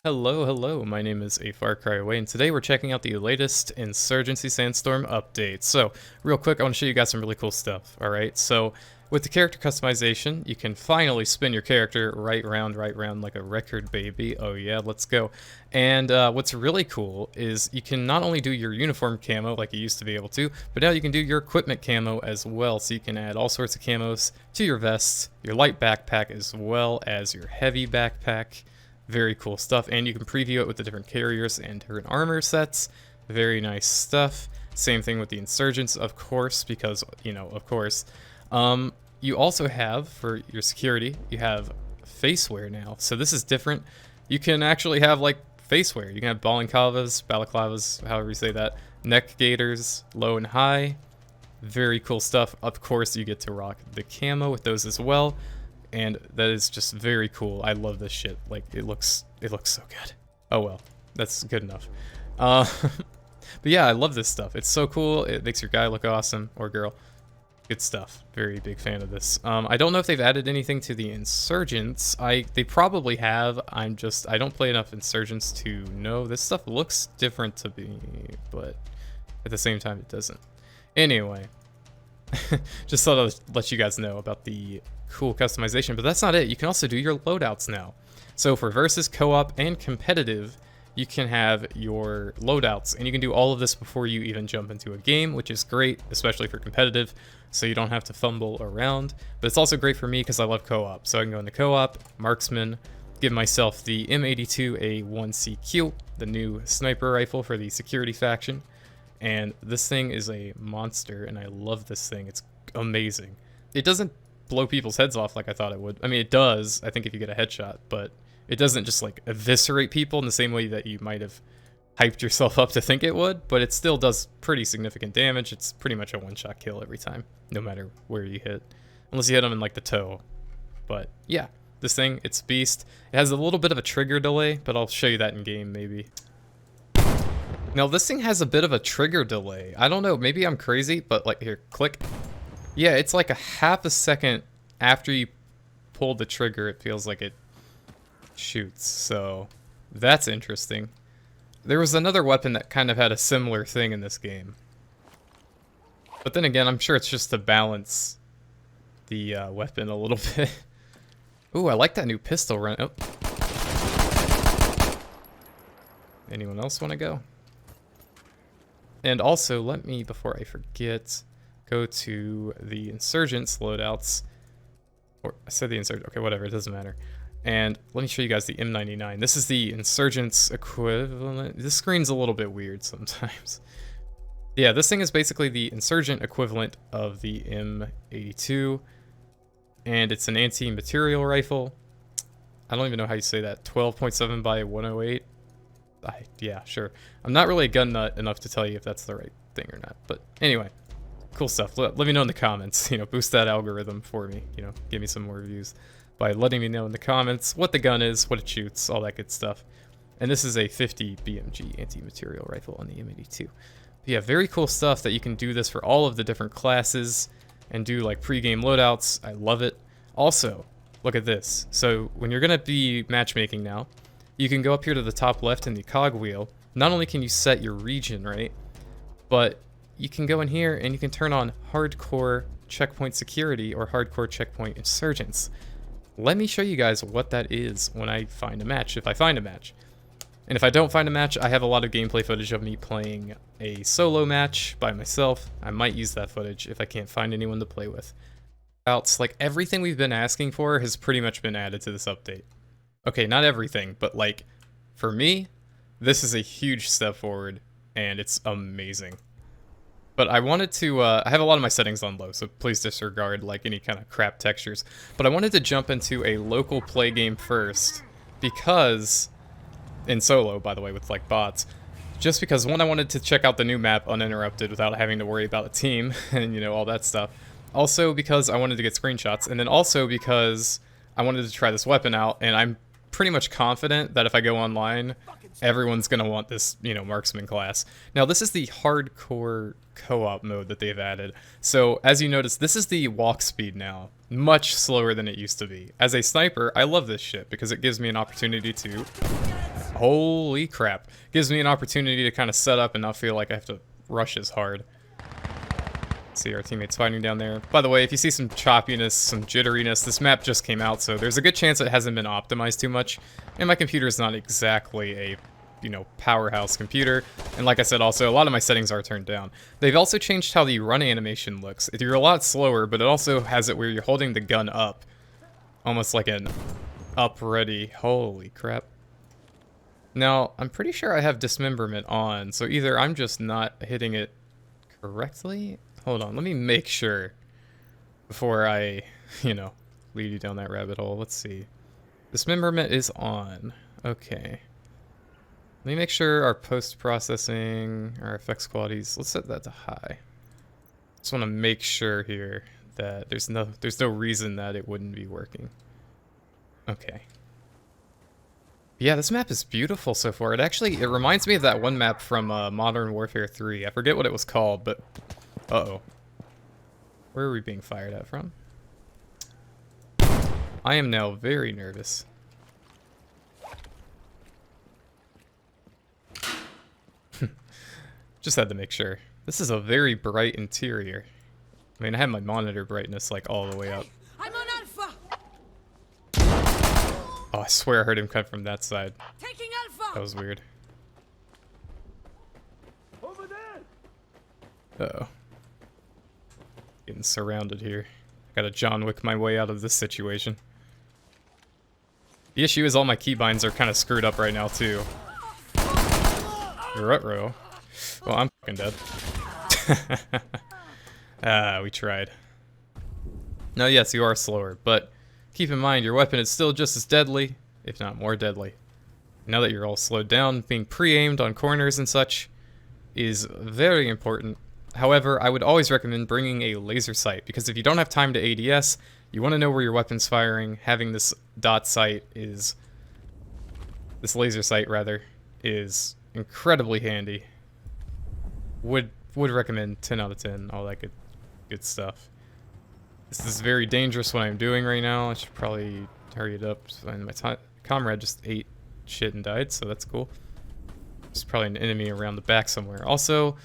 Hello, my name is AFarCryAway, and today we're checking out the latest Insurgency Sandstorm update. So, real quick, I want to show you guys some really cool stuff, alright? So, with the character customization, you can finally spin your character right round like a record, baby. Oh yeah, let's go. And what's really cool is you can not only do your uniform camo like you used to be able to, but now you can do your equipment camo as well. So you can add all sorts of camos to your vests, your light backpack, as well as your heavy backpack. Very cool stuff, and you can preview it with the different carriers and different armor sets. Very nice stuff. Same thing with the Insurgents, of course, because, you know, of course. You also have, for your security, you have face wear now. So this is different. You can actually have, like, face wear. You can have balaclavas, however you say that, neck gaiters, low and high. Very cool stuff. Of course, you get to rock the camo with those as well. And that is just very cool. I love this shit. Like, it looks so good. Oh well, that's good enough. But yeah, I love this stuff. It's so cool. It makes your guy look awesome, or girl. Good stuff. Very big fan of this. I don't know if they've added anything to the Insurgents. They probably have. I don't play enough Insurgents to know. This stuff looks different to me, but at the same time, it doesn't. Anyway, just thought I'd let you guys know about the cool customization, but that's not it. You can also do your loadouts now. So for versus, co-op, and competitive, you can have your loadouts, and you can do all of this before you even jump into a game, which is great, especially for competitive, so you don't have to fumble around. But it's also great for me because I love co-op. So I can go into co-op, marksman, give myself the M82 A1CQ, the new sniper rifle for the security faction, and this thing is a monster, and I love this thing. It's amazing. It doesn't blow people's heads off like I thought it would. I mean, it does, I think, if you get a headshot, but it doesn't just, like, eviscerate people in the same way that you might have hyped yourself up to think it would, but it still does pretty significant damage. It's pretty much a one-shot kill every time, no matter where you hit. Unless you hit them in, like, the toe. But, yeah, this thing, it's a beast. It has a little bit of a trigger delay, but I'll show you that in-game, maybe. Now, this thing has a bit of a trigger delay. I don't know, maybe I'm crazy, but, like, here, click. Yeah, it's like a half a second after you pull the trigger, it feels like it shoots, so that's interesting. There was another weapon that kind of had a similar thing in this game. But then again, I'm sure it's just to balance the weapon a little bit. Ooh, I like that new pistol run. Oh. Anyone else want to go? And also, let me, before I forget, go to the Insurgents loadouts. Or, I said the Insurgent, okay, whatever, it doesn't matter. And let me show you guys the M99. This is the Insurgents equivalent. This screen's a little bit weird sometimes. Yeah, this thing is basically the Insurgent equivalent of the M82. And it's an anti-material rifle. I don't even know how you say that. 12.7 by 108. Yeah, sure. I'm not really a gun nut enough to tell you if that's the right thing or not. But anyway, cool stuff. Let me know in the comments. You know, boost that algorithm for me. You know, give me some more views by letting me know in the comments what the gun is, what it shoots, all that good stuff. And this is a 50 BMG anti-material rifle on the M82. But yeah, very cool stuff that you can do this for all of the different classes and do like pre-game loadouts. I love it. Also, look at this. So when you're going to be matchmaking now, you can go up here to the top left in the cogwheel. Not only can you set your region, right, but you can go in here and you can turn on hardcore checkpoint security or hardcore checkpoint insurgents. Let me show you guys what that is when I find a match, if I find a match. And if I don't find a match, I have a lot of gameplay footage of me playing a solo match by myself. I might use that footage if I can't find anyone to play with. Like, everything we've been asking for has pretty much been added to this update. Okay, not everything, but like, for me, this is a huge step forward, and it's amazing. But I wanted to, I have a lot of my settings on low, so please disregard like any kind of crap textures. But I wanted to jump into a local play game first, because, in solo, by the way, with like bots, just because, one, I wanted to check out the new map uninterrupted without having to worry about a team, and you know, all that stuff. Also because I wanted to get screenshots, and then also because I wanted to try this weapon out, and I'm pretty much confident that if I go online, everyone's gonna want this, you know, marksman class. Now, this is the hardcore co-op mode that they've added. So, as you notice, this is the walk speed now. Much slower than it used to be. As a sniper, I love this shit because it gives me an opportunity to Holy crap. Gives me an opportunity to kind of set up and not feel like I have to rush as hard. See our teammates fighting down there. By the way, if you see some choppiness, some jitteriness, this map just came out, so there's a good chance it hasn't been optimized too much. And my computer is not exactly a, you know, powerhouse computer. And like I said, also, a lot of my settings are turned down. They've also changed how the run animation looks. You're a lot slower, but it also has it where you're holding the gun up. Almost like an up ready. Holy crap. Now, I'm pretty sure I have dismemberment on, so either I'm just not hitting it correctly. Hold on, let me make sure before I, you know, lead you down that rabbit hole. Let's see. Dismemberment is on. Okay. Let me make sure our post-processing, our effects qualities, let's set that to high. Just want to make sure here that there's no reason that it wouldn't be working. Okay. Yeah, this map is beautiful so far. It reminds me of that one map from Modern Warfare 3. I forget what it was called, but uh-oh. Where are we being fired at from? I am now very nervous. Just had to make sure. This is a very bright interior. I mean, I have my monitor brightness like all the way up. I'm on Alpha. Oh, I swear I heard him come from that side. Taking Alpha. That was weird. Over there. Uh-oh. Getting surrounded here. Gotta John Wick my way out of this situation. The issue is all my keybinds are kind of screwed up right now, too. Ruh-roh. Well, I'm fucking dead. Ah, we tried. Now, yes, you are slower, but keep in mind your weapon is still just as deadly, if not more deadly. Now that you're all slowed down, being pre-aimed on corners and such is very important. However, I would always recommend bringing a laser sight, because if you don't have time to ADS, you want to know where your weapon's firing. Having this dot sight is... this laser sight, rather, is incredibly handy. Would recommend 10 out of 10, all that good stuff. This is very dangerous what I'm doing right now. I should probably hurry it up. And my comrade just ate shit and died, so that's cool. There's probably an enemy around the back somewhere. Also,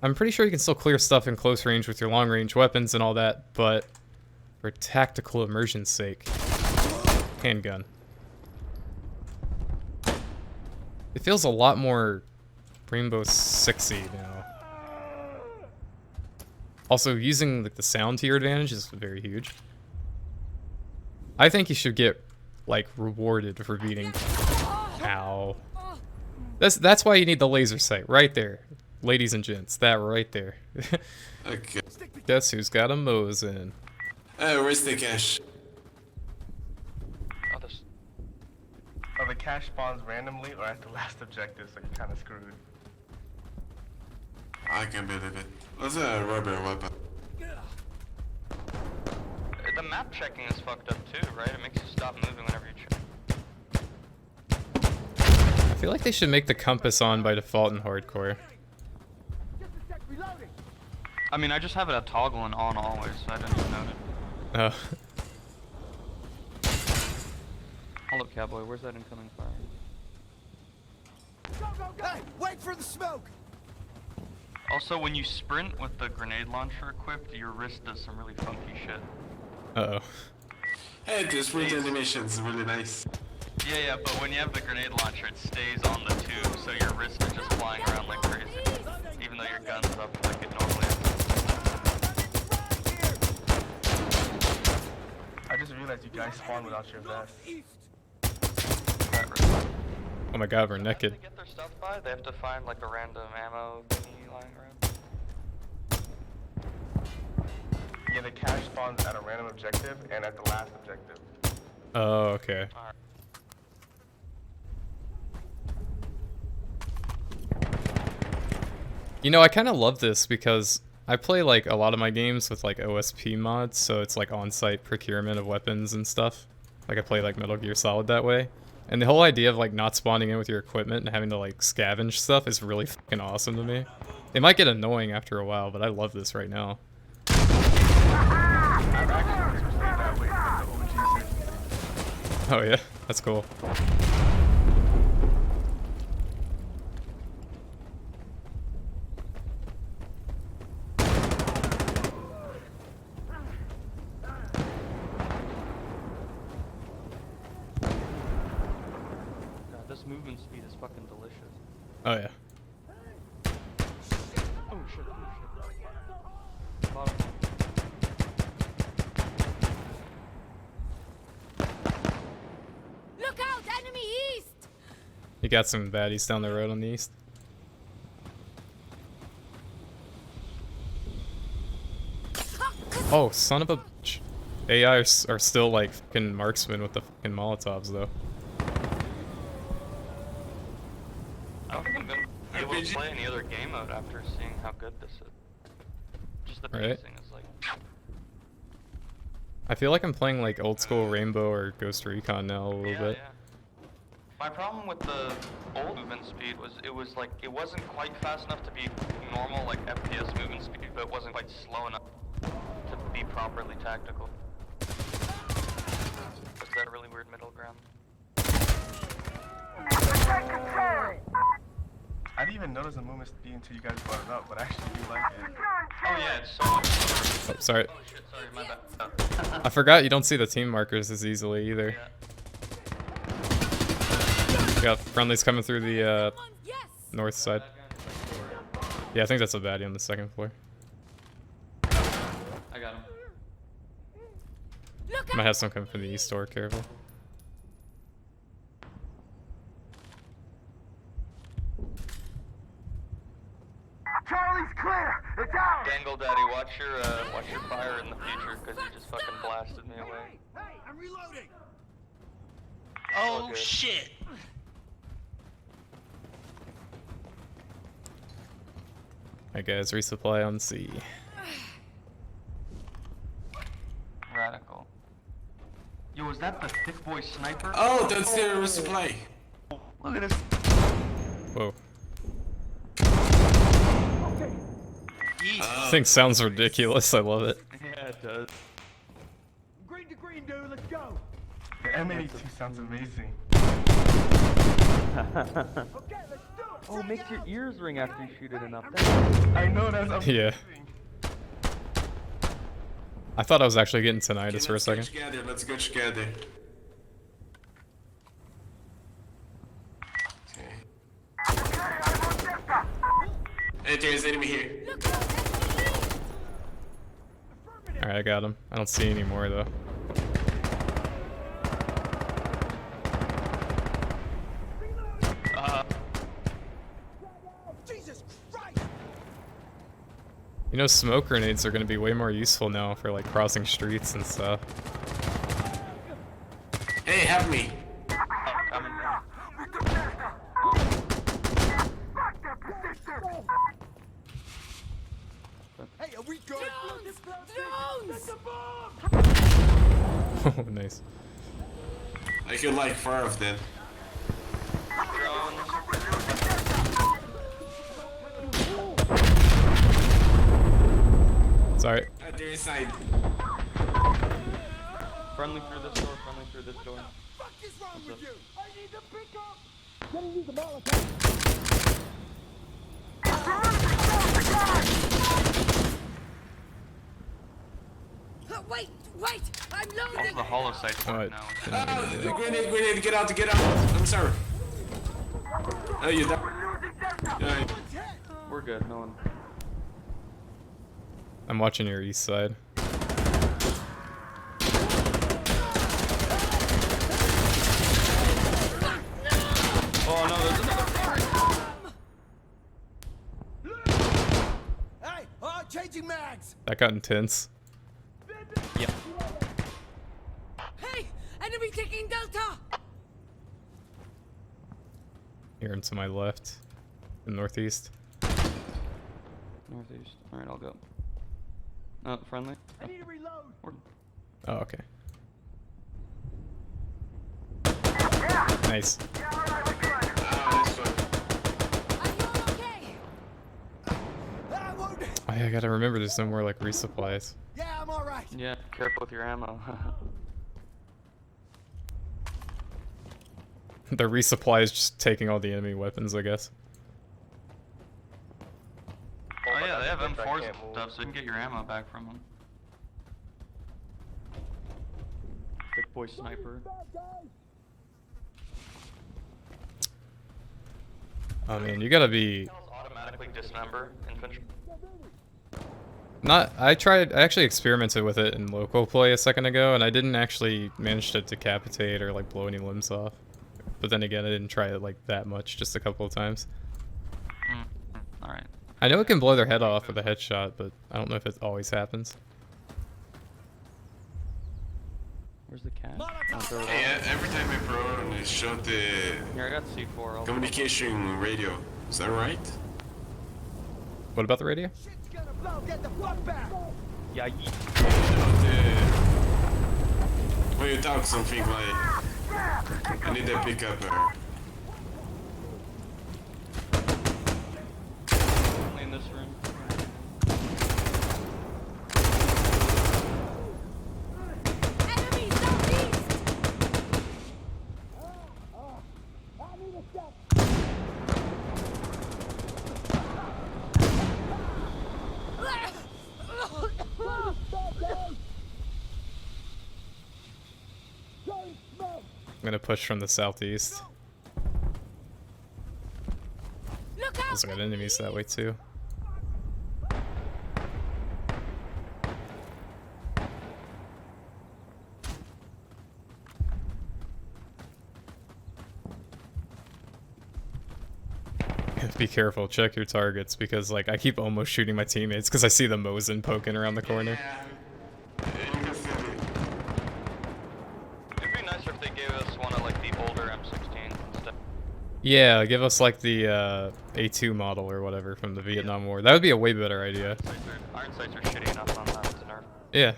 I'm pretty sure you can still clear stuff in close range with your long range weapons and all that, but for tactical immersion's sake, handgun. It feels a lot more Rainbow Sixy now. Also, using like the sound to your advantage is very huge. I think you should get like rewarded for beating. Ow. That's why you need the laser sight right there, ladies and gents. That right there. Okay. Guess who's got a Mosin? Where's the cash? Oh, the cash spawns randomly or at the last objective, so you're kind of screwed. I can believe it. What's a rubber weapon? The map checking is fucked up too, right? It makes you stop moving whenever you check. I feel like they should make the compass on by default in hardcore. I mean, I just have it at toggle and on always, so I didn't even notice. Oh. Hold up, cowboy. Where's that incoming fire? Hey, wait for the smoke. Also, when you sprint with the grenade launcher equipped, your wrist does some really funky shit. Uh-oh. Hey, the sprint animation is really nice. Yeah, but when you have the grenade launcher, it stays on the tube, so your wrist is just flying around like crazy. Even though your gun's up like it normally is. I just realized you guys spawn without your vest. Oh my god, we're How naked. do they get their stuff by? They have to find like a random ammo thingy lying around. Yeah, the cash spawns at a random objective and at the last objective. Oh, okay. Alright. You know, I kind of love this because I play like a lot of my games with like OSP mods, so it's like on-site procurement of weapons and stuff. Like I play like Metal Gear Solid that way. And the whole idea of like not spawning in with your equipment and having to like scavenge stuff is really fucking awesome to me. It might get annoying after a while, but I love this right now. I've actually switched that way because the OG Insurgency. Oh yeah, that's cool. This movement speed is fucking delicious. Oh yeah. Oh shit, oh shit. Bottom. Look out! Enemy east! You got some baddies down the road on the east. Oh, son of a bitch. AI are still like fucking marksmen with the fucking Molotovs though. I don't think I'm gonna be able to play any other game mode after seeing how good this is. Just the Right. pacing is like... I feel like I'm playing like old school Rainbow or Ghost Recon now a little bit. Yeah. My problem with the old movement speed was it wasn't quite fast enough to be normal like FPS movement speed, but it wasn't quite slow enough to be properly tactical. Was that a really weird middle ground? I didn't even notice the movement speed until you guys brought it up, but I actually do like it. Oh yeah, it's so much slower. Oh, sorry. Oh shit, sorry, my bad. I forgot you don't see the team markers as easily either. Yeah. We got friendlies coming through the Yes! north side. Yeah, I think that's a baddie on the second floor. I got him. Look Might out! have some coming from the east door, careful. Charlie's clear. It's out. Dangle Daddy, watch your fire in the future, because you just fucking blasted me away. Hey, I'm reloading! Oh shit! Alright guys, resupply on C. Radical. Yo, is that the thick boy sniper? Oh, that's the resupply. Look at this. Whoa. Yeet. This thing sounds ridiculous, I love it. Yeah, it does. Green to green, dude, let's go! The M82 sounds amazing. Okay, let's do it! Oh, it makes your ears ring after you shoot it enough. I know that's amazing. Yeah. I thought I was actually getting tinnitus for a second. Let's go together. Okay. Hey, there's enemy here. Look out! Enemy east! Alright, I got him. I don't see any more though. Jesus Christ! You know, smoke grenades are going to be way more useful now for like crossing streets and stuff. Hey, help me. Coming down. Hey, are we good? Drones! Drones! Oh, nice. I could like 4 of them. Drones. Sorry. At their side. Friendly through this door, friendly through this door. What is wrong What's with up? you? I need to pick up! Wait, I'm All loading! the hollow sites Oh, work now. Oh, grenade, get out, get out. I'm sorry. Oh, you died. Alright. We're good. No one. I'm watching your east side. Oh no, there's another. Hey, changing mags! That got intense. Yep. Hey, enemy taking Delta! Here and to my left. In northeast. Northeast. Alright, I'll go. Friendly. I need to reload! Oh, okay. Nice. Oh, this one. Are you all okay? Wounded! Oh, yeah, I gotta remember there's no more like resupplies. Yeah, I'm alright. Yeah, careful with your ammo. The resupply is just taking all the enemy weapons, I guess. Oh yeah, they have I M4s can't and move. stuff, so you can get your ammo back from them. Thick boy sniper. I mean, you gotta be Automatically dismember infantry. not. I actually experimented with it in local play a second ago, and I didn't actually manage to decapitate or like blow any limbs off. But then again, I didn't try it like that much, just a couple of times. Alright. I know it can blow their head off with a headshot, but I don't know if it always happens. Where's the cat? Hey, every time I prone, I shot the Here, I got C4. I'll communication radio. Is that right? What about the radio? Shit's gonna blow. Get the fuck back. Yeah, When you talk something like, I need a pickup. in this room. Enemy southeast. I'm gonna push from the southeast. Look out. Also got enemies that way too. Be careful, check your targets, because like I keep almost shooting my teammates because I see the Mosin poking around the corner. It'd be nicer if they gave us one of like the older M16 instead. Yeah, give us like the A2 model or whatever from the Vietnam War. That would be a way better idea. Iron sights are shitty enough on that to nerf. Yeah.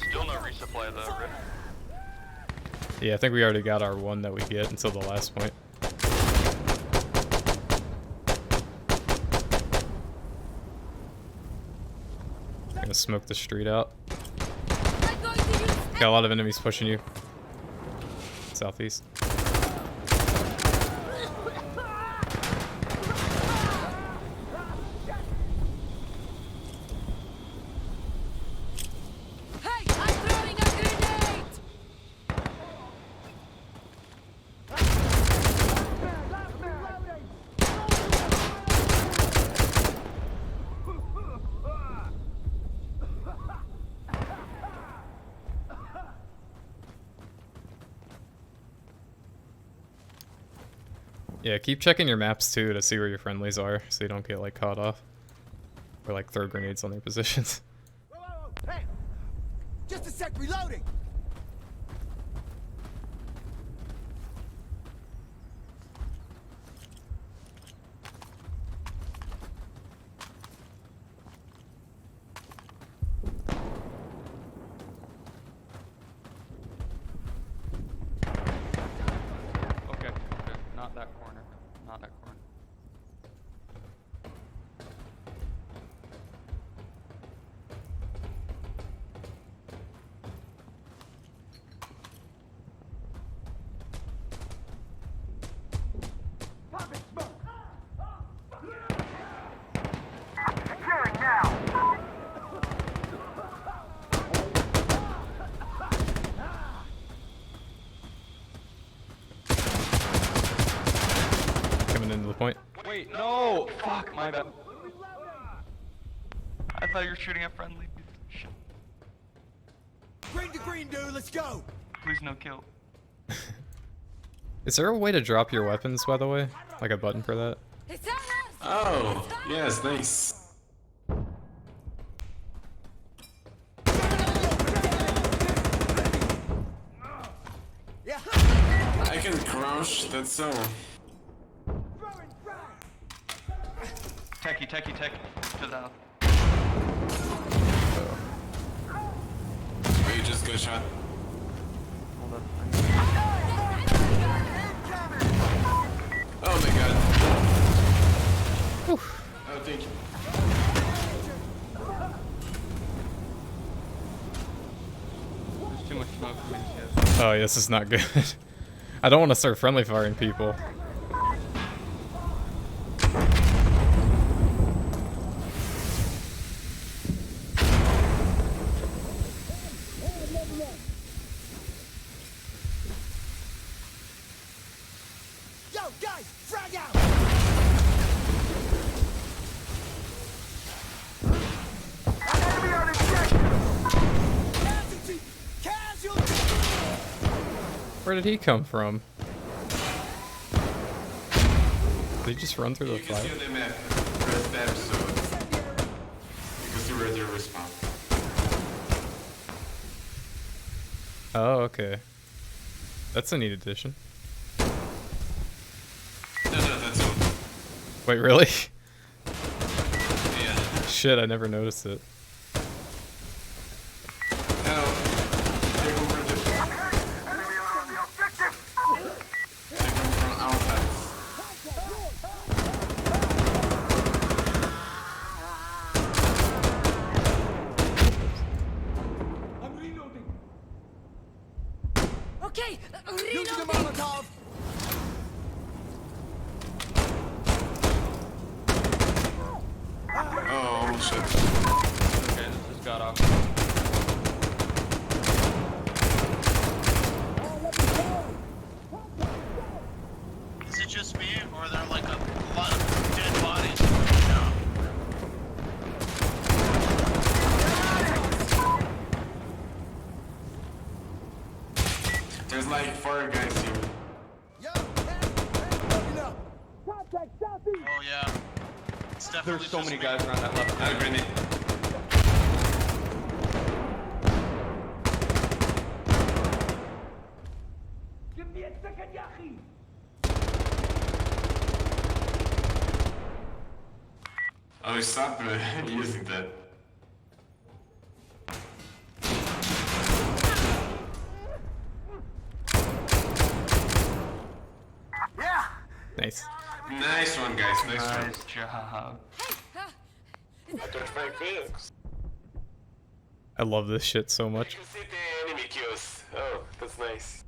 Still no resupply though, Rick. Yeah, I think we already got our one that we get until the last point. Gonna smoke the street out. I'm going to use. Got a lot of enemies pushing you. Southeast. Hey, I'm throwing a grenade. Yeah, keep checking your maps too to see where your friendlies are so you don't get like caught off. Or like throw grenades on their positions. Whoa, whoa, whoa. Hey, just a sec, reloading. Okay, okay. Not that corner. Not that corner. Securing now. Coming into the point. Wait, no! Fuck, my bad. I thought you were shooting at friendly. Shit. Green to green, dude. Let's go. Please no kill. Is there a way to drop your weapons, by the way? Like a button for that? It's on us. Oh, yes, nice. Yeah. I can crouch, that's so. Techie, to the Oh, you just got shot. Hold up. Oh my god. Oh, thank you. There's too much smoke for me to see. Oh, yeah, this is not good. I don't want to start friendly firing people. Nice! Frag out! Enemy on objective! Casualty! Casualty! Where did he come from? Did he just run through the You can see fire? on the map, first episode. You can see where they respawn. Oh, okay. That's a neat addition. No, that's all. Wait, really? Yeah. Shit, I never noticed it. No. They come from the... Enemy on the objective! They come from outside. I'm reloading. Okay, Using a reloading. Molotov. Oh, shit. Okay, this just got off. Is it just me, or are there like a lot of dead bodies right now? There's like 4 guys here. Yo, open up. Contact southeast. Oh yeah. It's definitely There's so just many me. guys around that left I side. grenade. Give me a second, Yahi. Oh, stop using that. Yeah! Nice. Nice one, guys. Nice one. Nice job. I love this shit so much. You can see the enemy kills. Oh, that's nice.